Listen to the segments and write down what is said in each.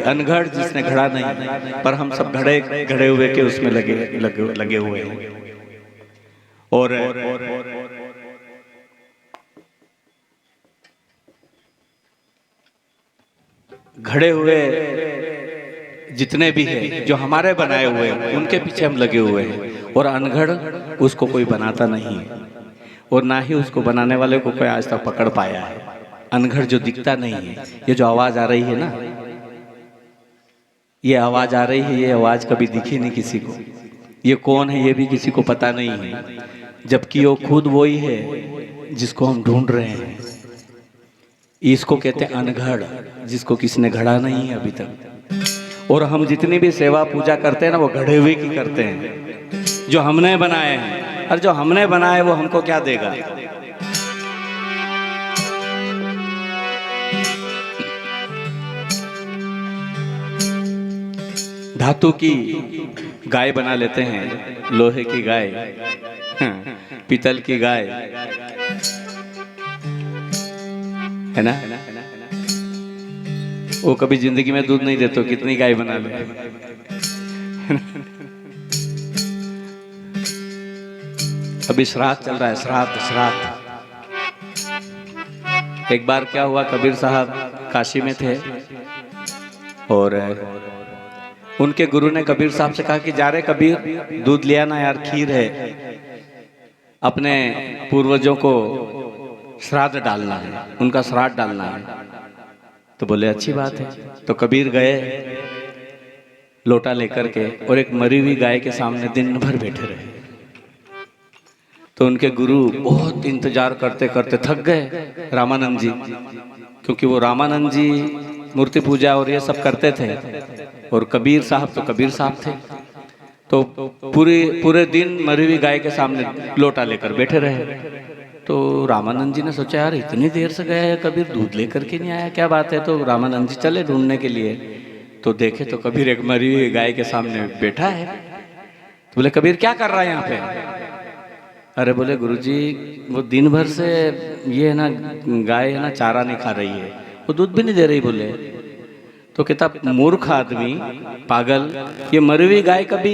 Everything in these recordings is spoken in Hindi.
अनघड़ जिसने घड़ा नहीं, पर हम सब घड़े हुए के उसमें लगे हुए हैं। और घड़े हुए जितने भी हैं जो हमारे बनाए हुए हैं उनके पीछे हम लगे हुए हैं, और अनघड़ उसको कोई बनाता नहीं है, और ना ही उसको बनाने वाले को कोई आज तक पकड़ पाया है। अनघड़ जो दिखता नहीं है, ये जो आवाज आ रही है ना, ये आवाज आ रही है, ये आवाज कभी दिखी नहीं किसी को। ये कौन है ये भी किसी को पता नहीं है, जबकि वो खुद वही है जिसको हम ढूंढ रहे हैं। इसको कहते हैं अनघड़, जिसको किसी ने घड़ा नहीं है अभी तक। और हम जितनी भी सेवा पूजा करते हैं ना, वो घड़े हुए की करते हैं, जो हमने बनाए हैं। और जो हमने बनाए वो हमको क्या देगा? धातु की गाय बना लेते हैं, लोहे की गाय, पीतल की गाय, है ना? वो कभी जिंदगी में दूध नहीं देते, कितनी गाय बना ले। अभी श्राद्ध चल रहा है, श्राद्ध। एक बार क्या हुआ, कबीर साहब काशी में थे और उनके गुरु ने कबीर साहब से कहा कि जा रहे कबीर, दूध लिया ना यार, खीर है, अपने पूर्वजों को श्राद्ध डालना है, उनका श्राद्ध डालना है। तो बोले अच्छी बात है। तो कबीर गए लोटा लेकर के, और एक मरी हुई गाय के सामने दिन भर बैठे रहे। तो उनके गुरु बहुत इंतजार करते करते थक गए, रामानंद जी, क्योंकि वो रामानंद जी मूर्ति पूजा और ये सब करते थे, और कबीर साहब तो कबीर साहब थे। तो पूरे दिन मरी हुई गाय के सामने लोटा लेकर बैठे रहे। तो रामानंद जी ने सोचा यार इतनी देर से गया है कबीर, दूध लेकर के नहीं आया, क्या बात है? तो रामानंद जी चले ढूंढने के लिए। तो देखे तो कबीर एक मरी हुई गाय के सामने बैठा है। तो बोले कबीर क्या कर रहा है यहाँ पे? अरे बोले गुरुजी, वो दिन भर से ये है ना गाय है ना चारा नहीं खा रही है, वो दूध भी नहीं दे रही। बोले तो कहता मूर्ख आदमी, पागल, ये मरी हुई गाय कभी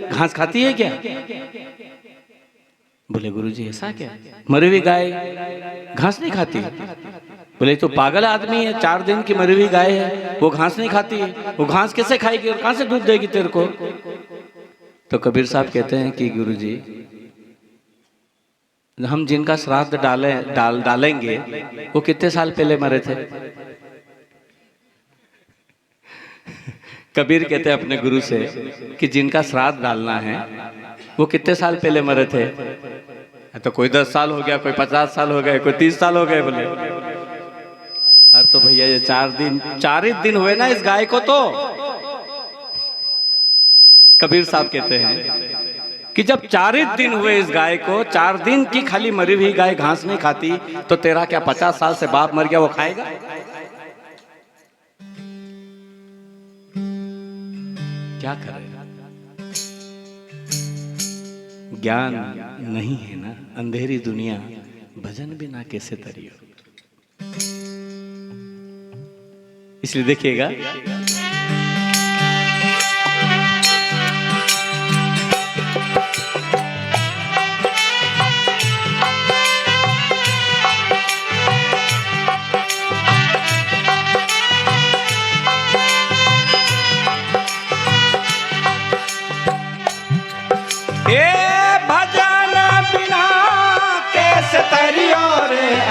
घास खाती है क्या? बोले गुरुजी ऐसा क्या? मरी हुई गाय घास नहीं खाती? बोले तो पागल आदमी है, 4 दिन की मरी हुई गाय है, वो घास नहीं खाती है, वो घास कैसे खाएगी और कहां से दूध देगी तेरे को? तो कबीर साहब कहते हैं कि गुरुजी, हम जिनका श्राद्ध डालेंगे वो कितने साल पहले मरे थे? कबीर कहते हैं अपने गुरु से कि जिनका श्राद्ध डालना है वो कितने साल पहले मरे थे? तो कोई 10 साल हो गया, कोई 50 साल हो गए, कोई 30 साल हो गए। बोले अरे तो भैया ये 4 ही दिन हुए ना इस गाय को। तो कबीर साहब कहते हैं कि जब 4 ही दिन हुए इस गाय को, 4 दिन की खाली मरी हुई गाय घास नहीं खाती, तो तेरा क्या 50 साल से बाप मर गया वो खाएगा? क्या करेगा? ज्ञान नहीं है ना, अंधेरी दुनिया, भजन बिना कैसे तरियो। इसलिए देखिएगा,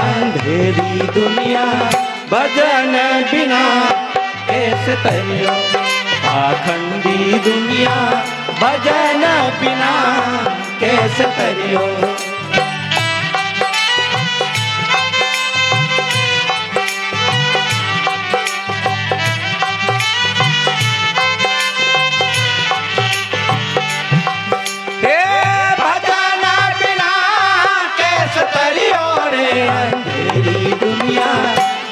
अंधेरी दुनिया, भजन बिना कैसे तरियो। पाखंडी दुनिया, भजन बिना कैसे तरियो।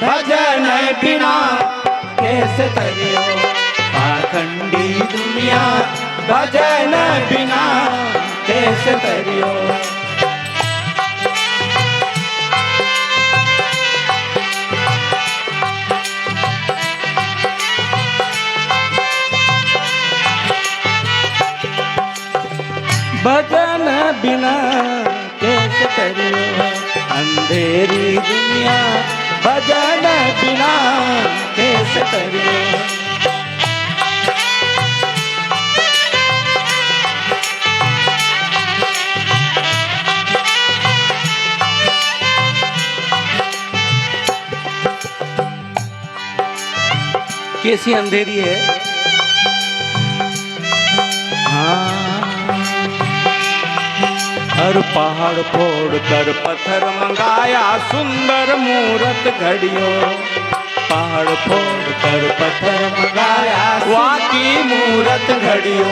भजन बिना कैसे तरियो। पाखंडी दुनिया, भजन बिना कैसे तरियो। भजन बिना कैसे करियो अंधेरी दुनिया, भजन बिना कैसे करियो। कैसी अंधेरी है, हाँ, हर पहाड़ फोड़ कर पत्थर मंगाया सुंदर मूरत घड़ियो, पहाड़ फोड़ कर पत्थर मंगाया वहाँ की मूरत घड़ियो।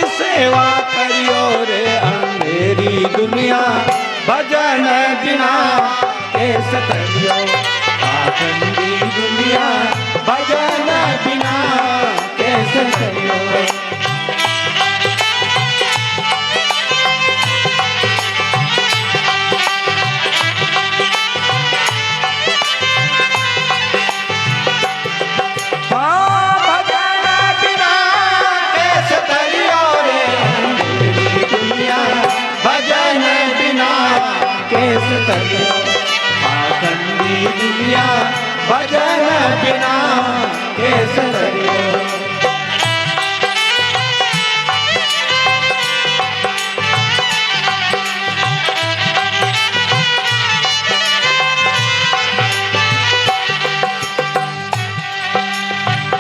सेवा करियो रे अंधेरी दुनिया, भजन बिना कैसे करियो पाखंडी दुनिया, भजन बिना कैसे करियो। कैसे करियो पाखंडी दुनिया, भजन बिना कैसे करियो।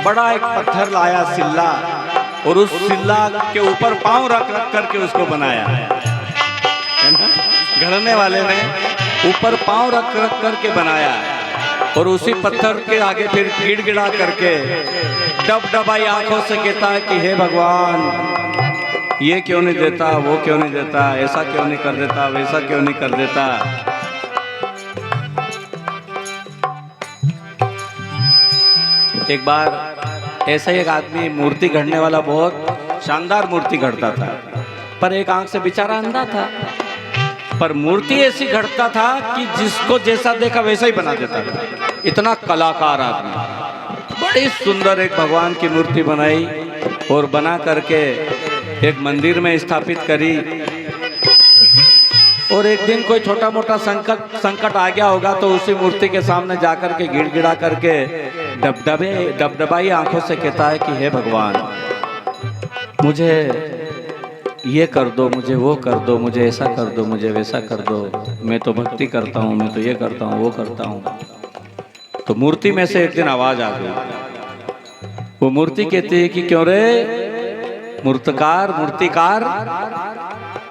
बड़ा एक पत्थर लाया सिल्ला, और उस सिल्ला के ऊपर पांव रख रख करके उसको बनाया, है ना? गढ़ने वाले ने ऊपर पांव रख रख करके बनाया, और उसी पत्थर के आगे फिर गिड़गिड़ा करके डबडबाई आंखों से कहता है कि हे भगवान, ये क्यों नहीं देता, वो क्यों नहीं देता, ऐसा क्यों नहीं कर देता, वैसा क्यों नहीं कर देता। एक बार ऐसा एक आदमी मूर्ति गढ़ने वाला बहुत शानदार मूर्ति गढ़ता था, पर एक आंख से बेचारा अंधा था, पर मूर्ति ऐसी गढ़ता था कि जिसको जैसा देखा वैसा ही बना देता था। इतना कलाकार आदमी, बड़ी सुंदर एक भगवान की मूर्ति बनाई और बना करके एक मंदिर में स्थापित करी। और एक दिन कोई छोटा मोटा संकट आ गया होगा तो उसी मूर्ति के सामने जाकर के गिड़गिड़ा करके डबडबाई आंखों से कहता है कि हे भगवान, मुझे ये कर दो, मुझे वो कर दो, मुझे ऐसा कर दो, मुझे वैसा कर दो, मैं तो भक्ति करता हूँ, मैं तो ये करता हूँ, वो करता हूँ। तो मूर्ति में से एक दिन आवाज आ गई। वो मूर्ति कहती है कि क्यों रे मूर्तिकार,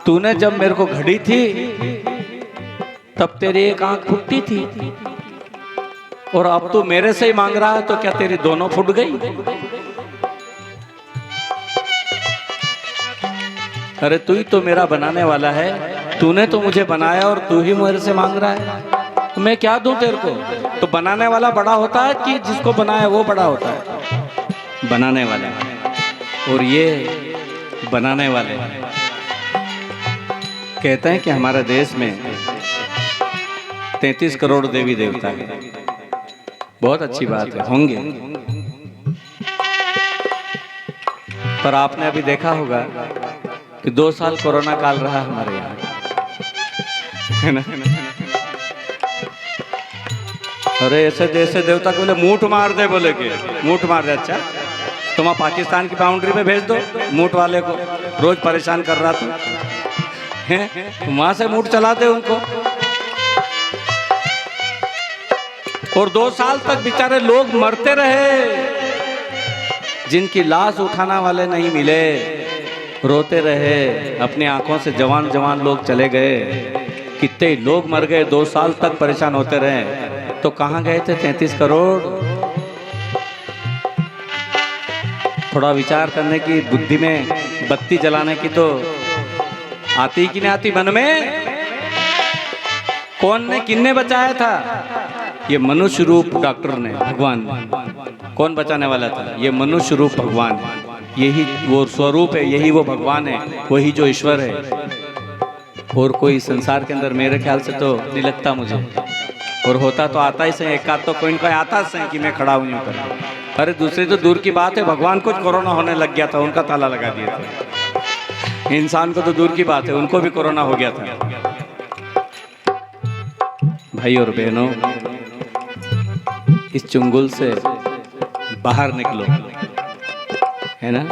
तूने जब मेरे को घड़ी थी तब तेरी एक आंख फुटती थी, और अब तू मेरे से ही मांग रहा है, तो क्या तेरी दोनों फूट गई? अरे तू ही तो मेरा बनाने वाला है, तूने तो मुझे बनाया और तू ही मेरे से मांग रहा है, तो मैं क्या दूं तेरे को? तो बनाने वाला बड़ा होता है कि जिसको बनाया वो बड़ा होता है? बनाने वाले। और ये बनाने वाले कहते हैं कि हमारे देश में 33 करोड़ देवी देवता है। बहुत अच्छी बात है, होंगे, पर आपने अभी देखा होगा कि 2 साल कोरोना काल रहा हमारे यहाँ, है ना? अरे ऐसे देवता को बोले मूठ मार दे, बोले कि मूठ मार दे। अच्छा, तो वहाँ पाकिस्तान की बाउंड्री में भेज दो मूठ वाले को, रोज परेशान कर रहा था, हैं? वहां से मूठ चला दे उनको। और 2 साल तक बेचारे लोग मरते रहे, जिनकी लाश उठाने वाले नहीं मिले, रोते रहे, अपनी आंखों से जवान जवान लोग चले गए, कितने लोग मर गए, 2 साल तक परेशान होते रहे। तो कहाँ गए थे 33 करोड़? थोड़ा विचार करने की, बुद्धि में बत्ती जलाने की तो आती कि नहीं आती मन में? कौन ने, किन्ने बचाया था? ये मनुष्य रूप डॉक्टर ने, भगवान ने। कौन बचाने वाला था? ये मनुष्य रूप भगवान है। यही वो स्वरूप है, यही वो भगवान है, वही जो ईश्वर है। और कोई संसार के अंदर मेरे ख्याल से तो नहीं लगता मुझे, और होता तो आता ही से, एक आध तो कोई इनको आता से कि मैं खड़ा हूँ यूँ कर। अरे दूसरे तो दूर की बात है, भगवान को कोरोना होने लग गया था, उनका ताला लगा दिया था। इंसान को तो दूर की बात है, उनको भी कोरोना हो गया था। भाई और बहनों, इस चुंगल से बाहर निकलो, है ना।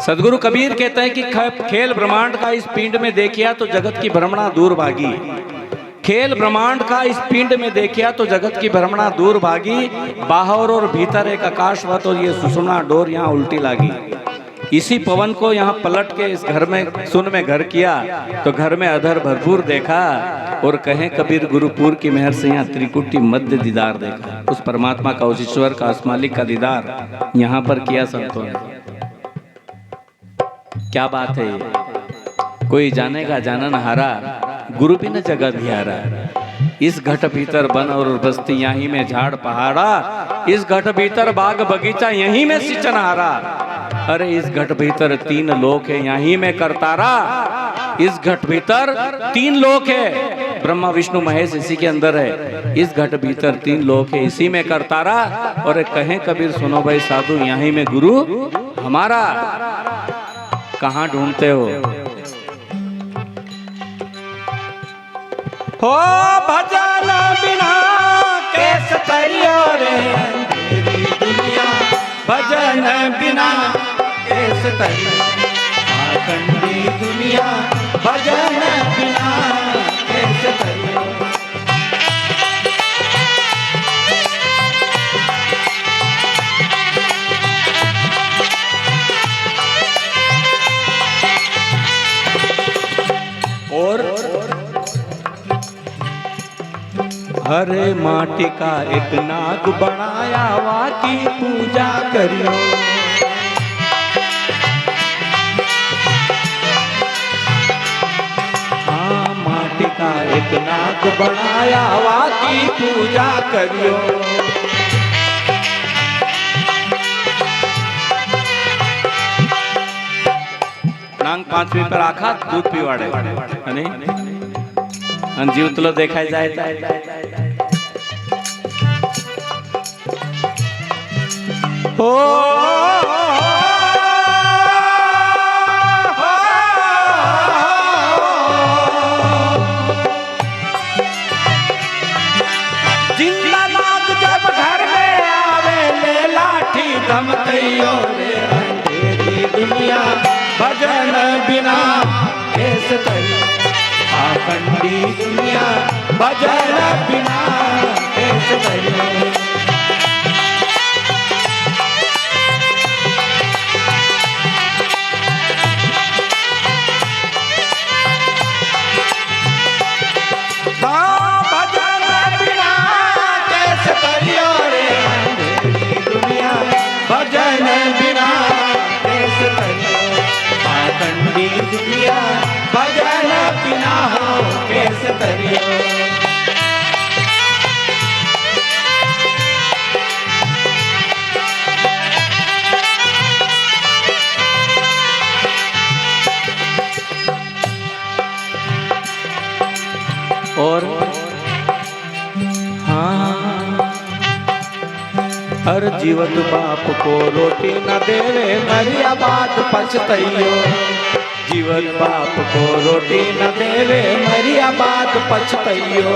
सदगुरु कबीर कहते हैं कि खेल ब्रह्मांड का इस पिंड में देखिया तो जगत की भ्रमणा दूर भागी। खेल ब्रह्मांड का इस पिंड में देखिया तो जगत की भ्रमणा दूर भागी। बाहर और भीतर एक आकाशवत और ये सुषुम्ना डोर यहाँ उल्टी लागी। इसी पवन को यहाँ पलट के इस घर में सुन में घर किया तो घर में अधर भरपूर देखा। और कहें कबीर गुरुपुर की मेहर से यहाँ त्रिकुटी मध्य दीदार देखा। उस परमात्मा का, उस ईश्वर का, उस मालिक का दीदार यहाँ पर किया संतों ने। क्या बात है ये, कोई जानेगा जानन हारा, गुरु बिन जगह धियारा। इस घट भीतर बन और बस्ती यहीं में झाड़ पहाड़ा। इस घट भीतर बाग बगीचा यहीं में सिंचन हारा। अरे इस घट भीतर 3 लोक है यहीं में करतारा। इस घट भीतर 3 लोक है, ब्रह्मा विष्णु महेश इसी के अंदर है। इस घट भीतर 3 लोक है, इसी में करतारा। और कहें कबीर सुनो भाई साधु, यहीं में गुरु हमारा। कहाँ ढूंढते हो? भजन बिना कैसे तरियो रे अंधेरी दुनिया। भजन बिना कैसे तरियो आखंडी दुनिया। भजन बिना कैसे तरियो। और हरे माटी का एक नाग बनाया, वा की पूजा करियो। हाँ माटी का एक नाग बनाया, वा की पूजा करियो। नांग 5वीं पर आखा दूध पीवाड़े, जीव तुलो देखा जाए ओ जिंदा नाग जब घर में आवे ले लाठी धमकइयो रे अंधेरी दुनिया। भजन बिना कैसे तरियो आखंडी दुनिया। भजन बिना कैसे तरियो। दुनिया भजन बिना हो कैसे तरियो। और हाँ हर जीवत बाप को रोटी न देवे, मरिया बात पछतइयो। जीवन बाप को रोटी न देवे, मरिया बात पछतइयो।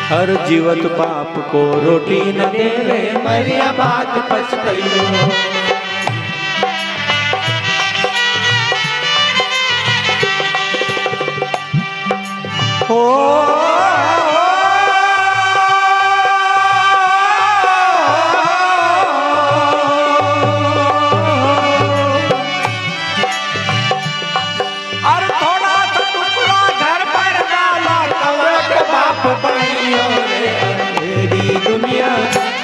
हर जीवत बाप को रोटी न देवे, मरिया बात पछतइयो। हो दुनिया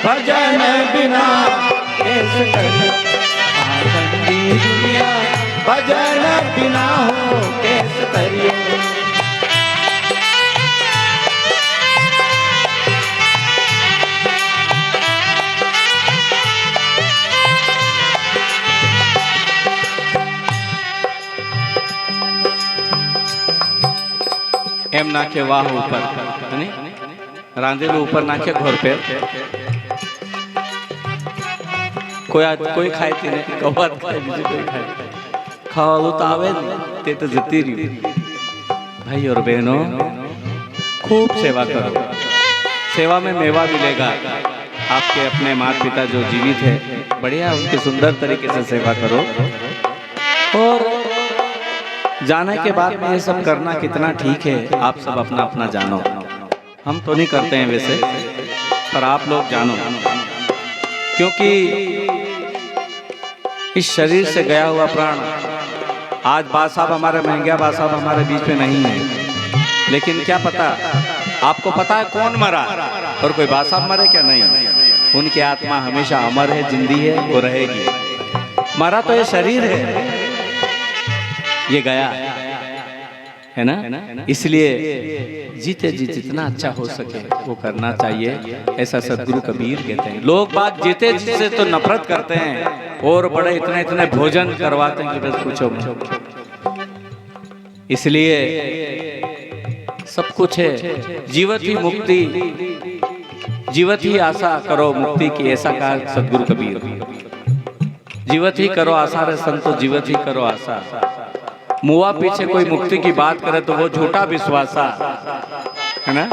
भजन बिना कैसे तरियो आखंडी दुनिया। भजन बिना हो कैसे करियो। एम नाखे वाह ऊपर रांधेलो ऊपर नाखे घोर पे कोई खाए थी नहीं कौवात खाए बीजे कोई खाए खावालू तो आवे ते तो जती रही। भाई और बहनों खूब सेवा करो, सेवा में मेवा मिलेगा। आपके अपने माता पिता जो जीवित है बढ़िया उनकी सुंदर तरीके से सेवा करो। और जाने के बाद में ये सब करना कितना ठीक है आप सब अपना अपना जानो। हम तो नहीं करते हैं वैसे, पर आप लोग जानो, क्योंकि इस शरीर से गया हुआ प्राण आज बात साहब हमारे महंगा बात साहब हमारे बीच में नहीं है, लेकिन क्या पता आपको पता है कौन मरा और कोई बात साहब मरे क्या? नहीं, उनकी आत्मा हमेशा अमर है, जिंदी है, वो रहेगी। मरा तो ये शरीर है, ये गया है ना। इसलिए जीते जी जितना अच्छा हो सके वो करना चाहिए, ऐसा सदगुरु कबीर कहते हैं। लोग बात जीते जी से तो नफरत करते हैं और बड़े इतने इतने भोजन करवाते हैं कि बस पूछो। इसलिए सब कुछ है, जीवत ही मुक्ति, जीवत ही आशा करो मुक्ति की, ऐसा कहा सदगुरु कबीर। जीवत ही करो आशा रे संतो, जीवत ही करो आशा। मुआ पीछे कोई मुक्ति की बात करे तो वो झूठा विश्वासा है ना।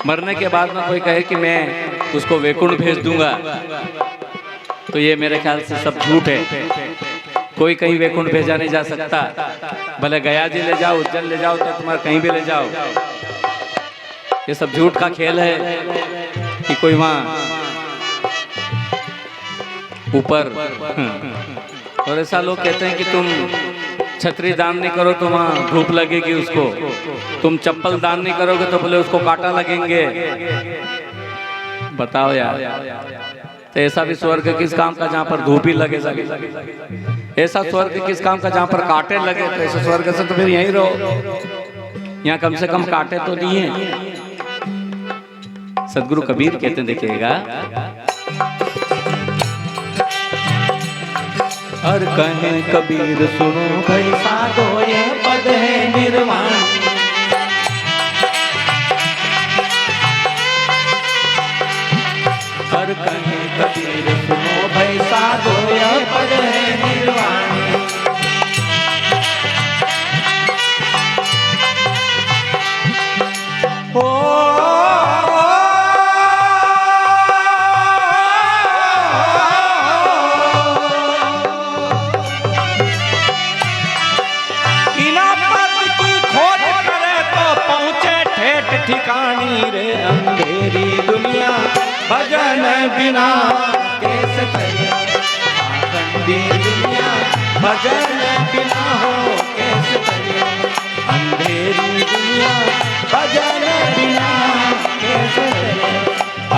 मरने के बाद में कोई कहे कि मैं उसको वैकुंठ भेज दूंगा तो ये मेरे ख्याल से सब झूठ है। कोई कहीं वैकुंठ भेजा नहीं जा सकता, भले गया जी ले जाओ, उज्जैन ले जाओ, तो तुम्हारे कहीं भी ले जाओ, ये सब झूठ का खेल है कि कोई वहां ऊपर। और ऐसा लोग कहते हैं कि तुम छतरी दान नहीं करो तो वहाँ धूप लगेगी उसको, तुम चप्पल दान नहीं करोगे तो बोले उसको कांटा लगेंगे। बताओ यार, तो ऐसा भी स्वर्ग किस काम का जहाँ पर धूप ही लगे, ऐसा स्वर्ग किस काम का जहाँ पर कांटे लगे। तो ऐसा स्वर्ग से तो फिर यहीं रहो, यहाँ कम से कम कांटे तो नहीं है। सदगुरु कबीर कहते हैं, देखिएगा, और कहे कबीर सुनो भाई साधो ये पद है निर्वाण। और कहे कबीर सुनो भाई साधो ये पद है निर्वाण। ठिकानी रे अंधेरी दुनिया भजन बिना कैसे करियो। अंधी दुनिया भजन बिना हो कैसे करियो। अंधेरी दुनिया भजन बिना कैसे करियो।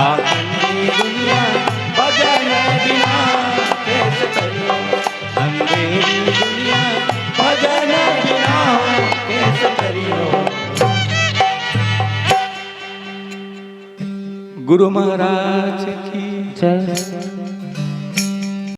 अंधी दुनिया भजन बिना कैसे करियो। अंधेरी दुनिया भजन बिना हो कैसे करियो। गुरु महाराज की